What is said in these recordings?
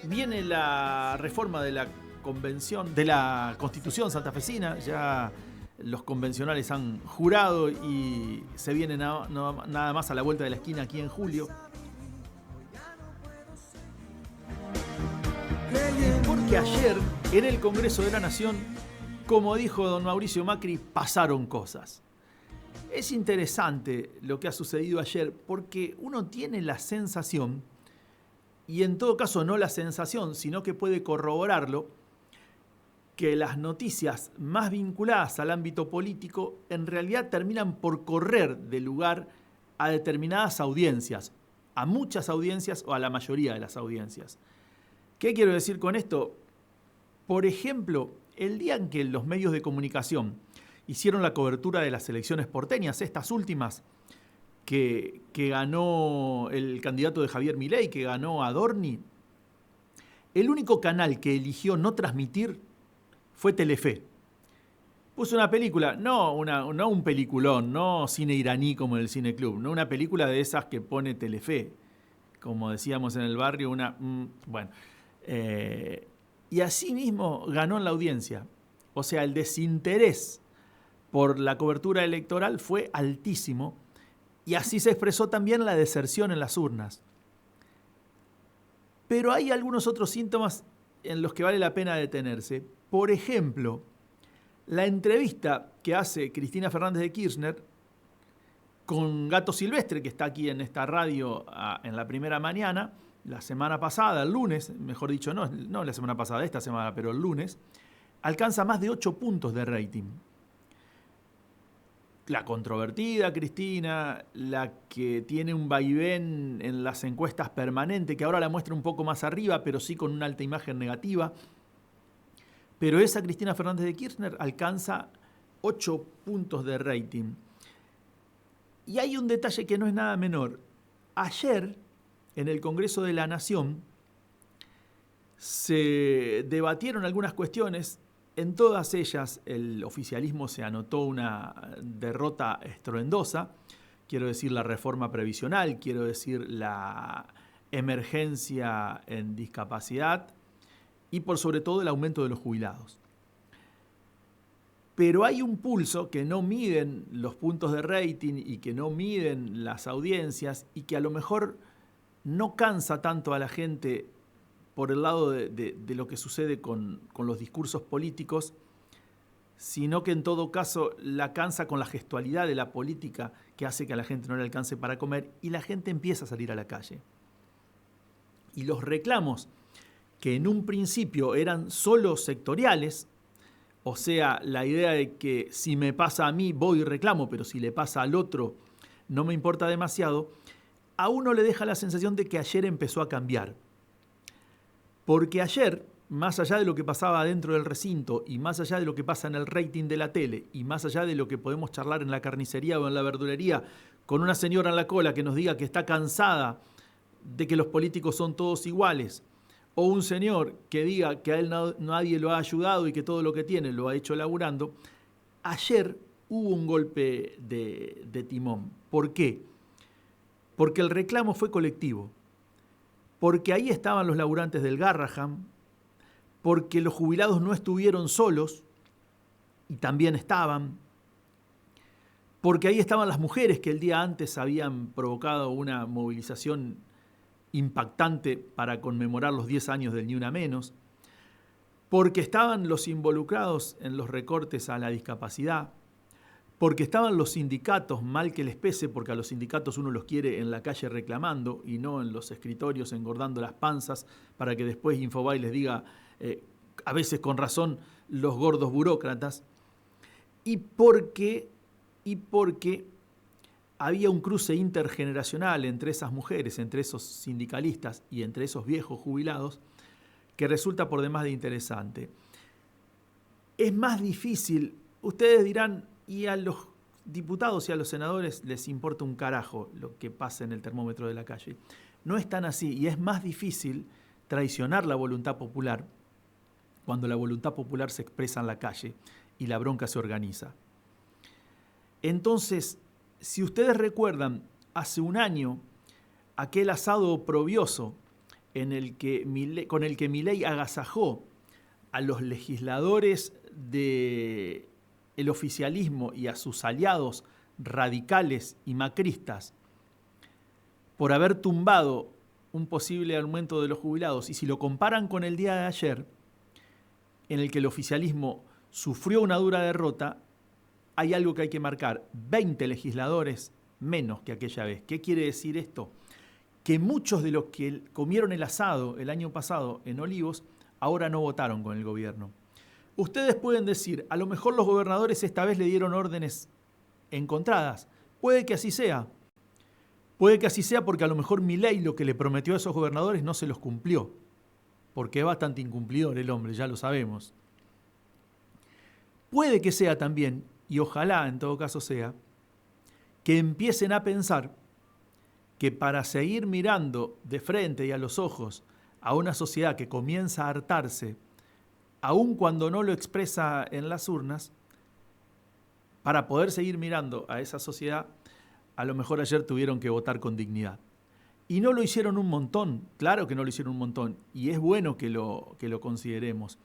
Viene la reforma de la convención, de la Constitución santafesina, ya los convencionales han jurado y se viene nada más a la vuelta de la esquina aquí en julio. Porque ayer en el Congreso de la Nación, como dijo don Mauricio Macri, pasaron cosas. Es interesante lo que ha sucedido ayer porque uno tiene la sensación, y en todo caso no la sensación, sino que puede corroborarlo, que las noticias más vinculadas al ámbito político en realidad terminan por correr de lugar a determinadas audiencias, a muchas audiencias o a la mayoría de las audiencias. ¿Qué quiero decir con esto? Por ejemplo, el día en que los medios de comunicación hicieron la cobertura de las elecciones porteñas, estas últimas, que ganó el candidato de Javier Milei, que ganó Adorni, el único canal que eligió no transmitir fue Telefe. Puso una película, no un peliculón, no cine iraní como en el Cine Club, no una película de esas que pone Telefe, como decíamos en el barrio, y así mismo ganó en la audiencia. O sea, el desinterés por la cobertura electoral fue altísimo y así se expresó también la deserción en las urnas. Pero hay algunos otros síntomas en los que vale la pena detenerse. Por ejemplo, la entrevista que hace Cristina Fernández de Kirchner con Gato Silvestre, que está aquí en esta radio en la primera mañana, la semana pasada, el lunes, mejor dicho, no la semana pasada, esta semana, pero el lunes, alcanza más de 8 puntos de rating. La controvertida Cristina, la que tiene un vaivén en las encuestas permanente, que ahora la muestra un poco más arriba, pero sí con una alta imagen negativa. Pero esa Cristina Fernández de Kirchner alcanza 8 puntos de rating. Y hay un detalle que no es nada menor. Ayer, en el Congreso de la Nación, se debatieron algunas cuestiones. En todas ellas el oficialismo se anotó una derrota estruendosa. Quiero decir la reforma previsional, quiero decir la emergencia en discapacidad y por sobre todo el aumento de los jubilados. Pero hay un pulso que no miden los puntos de rating y que no miden las audiencias y que a lo mejor no cansa tanto a la gente por el lado de lo que sucede con los discursos políticos, sino que en todo caso la cansa con la gestualidad de la política que hace que a la gente no le alcance para comer y la gente empieza a salir a la calle. Y los reclamos, que en un principio eran solo sectoriales, o sea, la idea de que si me pasa a mí voy y reclamo, pero si le pasa al otro no me importa demasiado, a uno le deja la sensación de que ayer empezó a cambiar. Porque ayer, más allá de lo que pasaba dentro del recinto y más allá de lo que pasa en el rating de la tele y más allá de lo que podemos charlar en la carnicería o en la verdulería con una señora en la cola que nos diga que está cansada de que los políticos son todos iguales, o un señor que diga que a él nadie lo ha ayudado y que todo lo que tiene lo ha hecho laburando, ayer hubo un golpe de timón. ¿Por qué? Porque el reclamo fue colectivo. Porque ahí estaban los laburantes del Garrahan, porque los jubilados no estuvieron solos, y también estaban, porque ahí estaban las mujeres que el día antes habían provocado una movilización impactante para conmemorar los 10 años del Ni Una Menos, porque estaban los involucrados en los recortes a la discapacidad, porque estaban los sindicatos, mal que les pese, porque a los sindicatos uno los quiere en la calle reclamando y no en los escritorios engordando las panzas para que después Infobae les diga, a veces con razón, los gordos burócratas, y porque había un cruce intergeneracional entre esas mujeres, entre esos sindicalistas y entre esos viejos jubilados, que resulta por demás de interesante. Es más difícil, ustedes dirán, y a los diputados y a los senadores les importa un carajo lo que pasa en el termómetro de la calle. No es tan así y es más difícil traicionar la voluntad popular cuando la voluntad popular se expresa en la calle y la bronca se organiza. Entonces, si ustedes recuerdan, hace un año, aquel asado oprobioso con el que Milei agasajó a los legisladores del oficialismo y a sus aliados radicales y macristas por haber tumbado un posible aumento de los jubilados, y si lo comparan con el día de ayer, en el que el oficialismo sufrió una dura derrota, hay algo que hay que marcar: 20 legisladores menos que aquella vez. ¿Qué quiere decir esto? Que muchos de los que comieron el asado el año pasado en Olivos ahora no votaron con el gobierno. Ustedes pueden decir, a lo mejor los gobernadores esta vez le dieron órdenes encontradas. Puede que así sea. Puede que así sea porque a lo mejor Milei lo que le prometió a esos gobernadores no se los cumplió. Porque es bastante incumplidor el hombre, ya lo sabemos. Puede que sea también, y ojalá en todo caso sea, que empiecen a pensar que para seguir mirando de frente y a los ojos a una sociedad que comienza a hartarse, aun cuando no lo expresa en las urnas, para poder seguir mirando a esa sociedad, a lo mejor ayer tuvieron que votar con dignidad. Y no lo hicieron un montón, claro que no lo hicieron un montón, y es bueno que lo consideremos.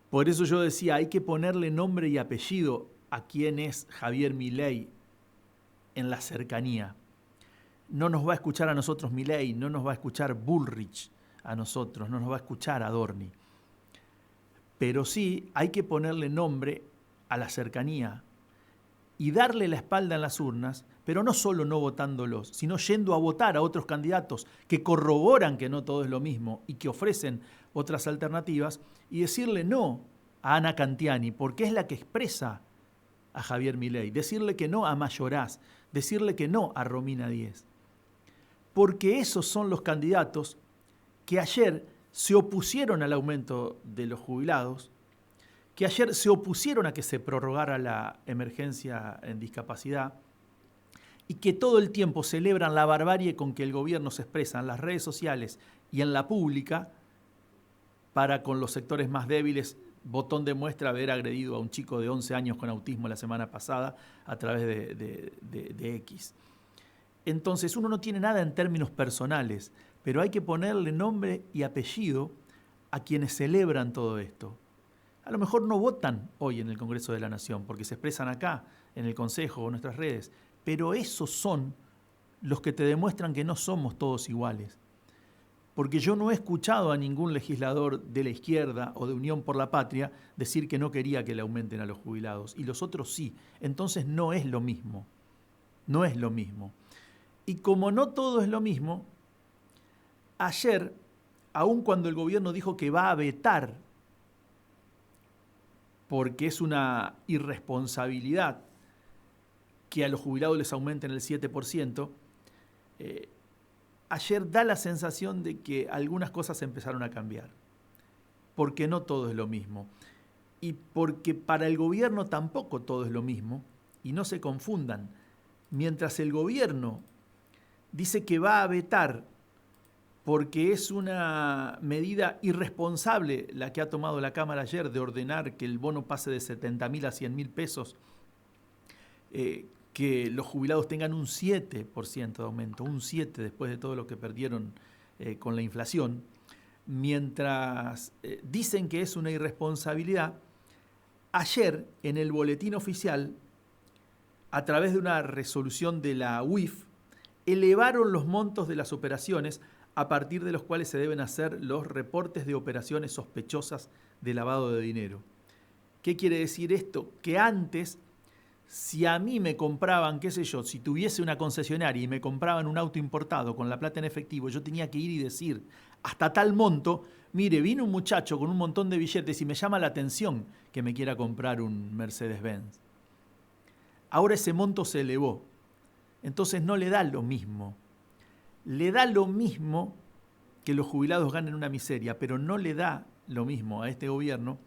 Por eso yo decía, hay que ponerle nombre y apellido a quién es Javier Milei en la cercanía. No nos va a escuchar a nosotros Milei, no nos va a escuchar Bullrich a nosotros, no nos va a escuchar Adorni. Pero sí hay que ponerle nombre a la cercanía y darle la espalda en las urnas, pero no solo no votándolos, sino yendo a votar a otros candidatos que corroboran que no todo es lo mismo y que ofrecen otras alternativas, y decirle no a Ana Cantiani, porque es la que expresa a Javier Milei, decirle que no a Mayoraz, decirle que no a Romina Díez. Porque esos son los candidatos que ayer se opusieron al aumento de los jubilados, que ayer se opusieron a que se prorrogara la emergencia en discapacidad y que todo el tiempo celebran la barbarie con que el gobierno se expresa en las redes sociales y en la pública para con los sectores más débiles. Botón de muestra haber agredido a un chico de 11 años con autismo la semana pasada a través de X. Entonces uno no tiene nada en términos personales, pero hay que ponerle nombre y apellido a quienes celebran todo esto. A lo mejor no votan hoy en el Congreso de la Nación, porque se expresan acá, en el Consejo o en nuestras redes, pero esos son los que te demuestran que no somos todos iguales. Porque yo no he escuchado a ningún legislador de la izquierda o de Unión por la Patria decir que no quería que le aumenten a los jubilados, y los otros sí. Entonces no es lo mismo. No es lo mismo. Y como no todo es lo mismo, ayer, aun cuando el gobierno dijo que va a vetar, porque es una irresponsabilidad que a los jubilados les aumenten el 7%, ayer da la sensación de que algunas cosas empezaron a cambiar, porque no todo es lo mismo. Y porque para el gobierno tampoco todo es lo mismo, y no se confundan. Mientras el gobierno dice que va a vetar porque es una medida irresponsable la que ha tomado la Cámara ayer de ordenar que el bono pase de 70.000 a 100.000 pesos, que los jubilados tengan un 7% de aumento, un 7% después de todo lo que perdieron con la inflación, mientras dicen que es una irresponsabilidad, ayer en el boletín oficial, a través de una resolución de la UIF, elevaron los montos de las operaciones a partir de los cuales se deben hacer los reportes de operaciones sospechosas de lavado de dinero. ¿Qué quiere decir esto? Que antes, si a mí me compraban, qué sé yo, si tuviese una concesionaria y me compraban un auto importado con la plata en efectivo, yo tenía que ir y decir, hasta tal monto, mire, vino un muchacho con un montón de billetes y me llama la atención que me quiera comprar un Mercedes-Benz. Ahora ese monto se elevó, entonces no le da lo mismo. Le da lo mismo que los jubilados ganen una miseria, pero no le da lo mismo a este gobierno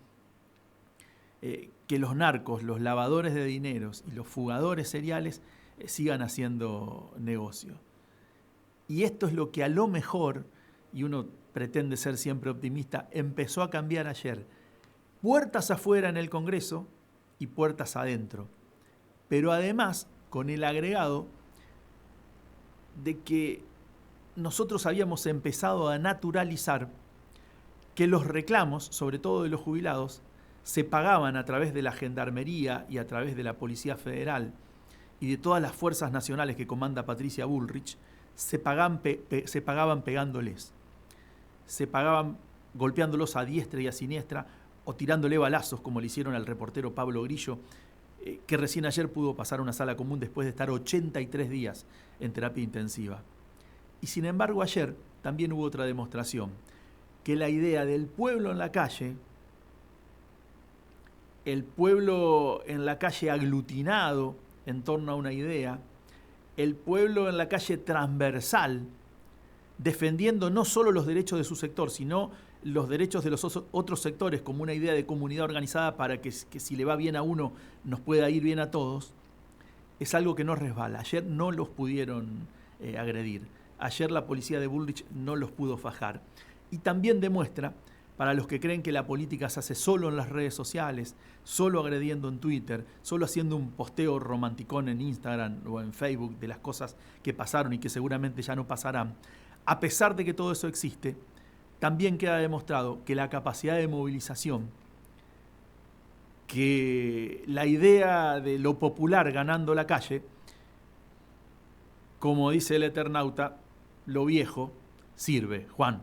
que los narcos, los lavadores de dineros y los fugadores seriales sigan haciendo negocio. Y esto es lo que a lo mejor, y uno pretende ser siempre optimista, empezó a cambiar ayer. Puertas afuera en el Congreso y puertas adentro. Pero además, con el agregado de que nosotros habíamos empezado a naturalizar que los reclamos, sobre todo de los jubilados, se pagaban a través de la Gendarmería y a través de la Policía Federal y de todas las fuerzas nacionales que comanda Patricia Bullrich, se pagaban pegándoles. Se pagaban golpeándolos a diestra y a siniestra o tirándole balazos, como le hicieron al reportero Pablo Grillo, que recién ayer pudo pasar a una sala común después de estar 83 días en terapia intensiva. Y sin embargo ayer también hubo otra demostración, que la idea del pueblo en la calle, el pueblo en la calle aglutinado en torno a una idea, el pueblo en la calle transversal, defendiendo no solo los derechos de su sector, sino los derechos de los otros sectores como una idea de comunidad organizada para que si le va bien a uno nos pueda ir bien a todos, es algo que no resbala. Ayer no los pudieron agredir. Ayer la policía de Bullrich no los pudo fajar. Y también demuestra, para los que creen que la política se hace solo en las redes sociales, solo agrediendo en Twitter, solo haciendo un posteo romanticón en Instagram o en Facebook de las cosas que pasaron y que seguramente ya no pasarán, a pesar de que todo eso existe, también queda demostrado que la capacidad de movilización, que la idea de lo popular ganando la calle, como dice el Eternauta, lo viejo sirve. Juan.